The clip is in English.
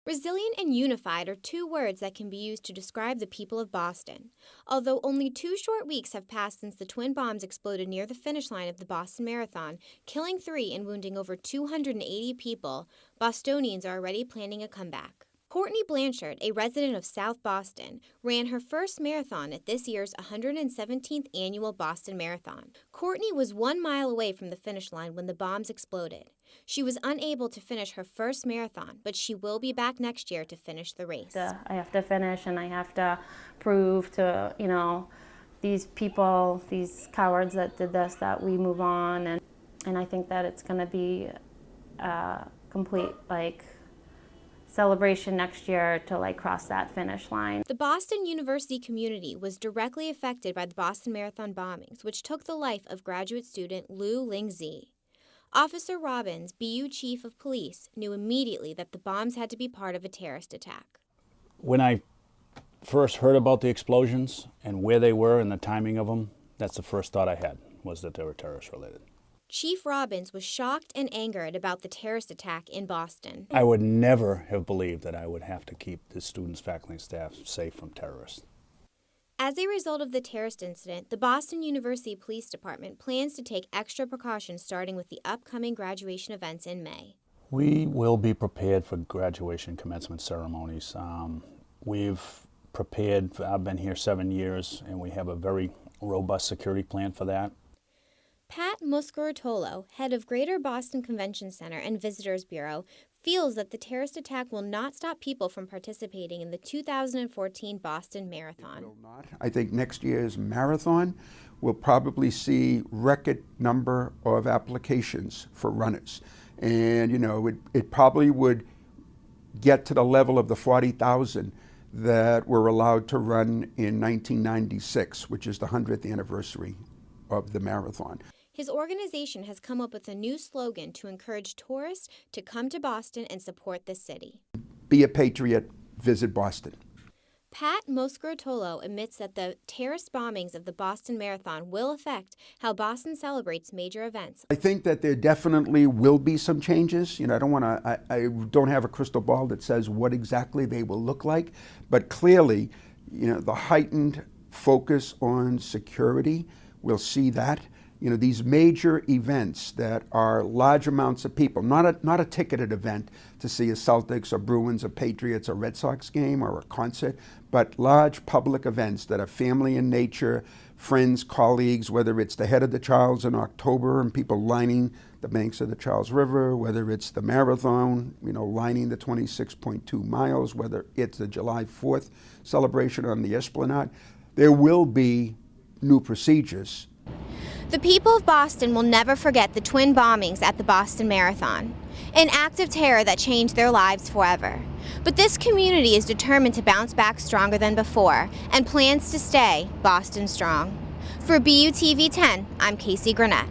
Resilient and unified are two words that can be used to describe the people of Boston. Although only 2 short weeks have passed since the twin bombs exploded near the finish line of the Boston Marathon, killing 3 and wounding over 280 people, Bostonians are already planning a comeback. Courtney Blanchard, a resident of South Boston, ran her first marathon at this year's 117th annual Boston Marathon. Courtney was 1 mile away from the finish line when the bombs exploded. She was unable to finish her first marathon, but she will be back next year to finish the race. I have to finish, and I have to prove to, these people, these cowards that did this, that we move on. And I think that it's going to be a complete, celebration next year to cross that finish line. The Boston University community was directly affected by the Boston Marathon bombings, which took the life of graduate student Lu Lingzi. Officer Robbins, BU Chief of Police, knew immediately that the bombs had to be part of a terrorist attack. When I first heard about the explosions and where they were and the timing of them, that's the first thought I had, was that they were terrorist related. Chief Robbins was shocked and angered about the terrorist attack in Boston. I would never have believed that I would have to keep the students, faculty, and staff safe from terrorists. As a result of the terrorist incident, the Boston University Police Department plans to take extra precautions starting with the upcoming graduation events in May. We will be prepared for graduation commencement ceremonies. We've prepared, I've been here 7 years, and we have a very robust security plan for that. Pat Muscaritolo, head of Greater Boston Convention Center and Visitors Bureau, feels that the terrorist attack will not stop people from participating in the 2014 Boston Marathon. It will not. I think next year's marathon will probably see record number of applications for runners. And, it probably would get to the level of the 40,000 that were allowed to run in 1996, which is the 100th anniversary of the marathon. His organization has come up with a new slogan to encourage tourists to come to Boston and support the city. Be a patriot, visit Boston. Pat Muscaritolo admits that the terrorist bombings of the Boston Marathon will affect how Boston celebrates major events. I think that there definitely will be some changes. I don't have a crystal ball that says what exactly they will look like, but clearly, the heightened focus on security, we'll see that. These major events that are large amounts of people, not a ticketed event to see a Celtics or Bruins or Patriots or Red Sox game or a concert, but large public events that are family in nature, friends, colleagues, whether it's the Head of the Charles in October and people lining the banks of the Charles River, whether it's the marathon, lining the 26.2 miles, whether it's the July 4th celebration on the Esplanade, there will be new procedures. The people of Boston will never forget the twin bombings at the Boston Marathon, an act of terror that changed their lives forever. But this community is determined to bounce back stronger than before and plans to stay Boston strong. For BUTV 10, I'm Casey Grenet.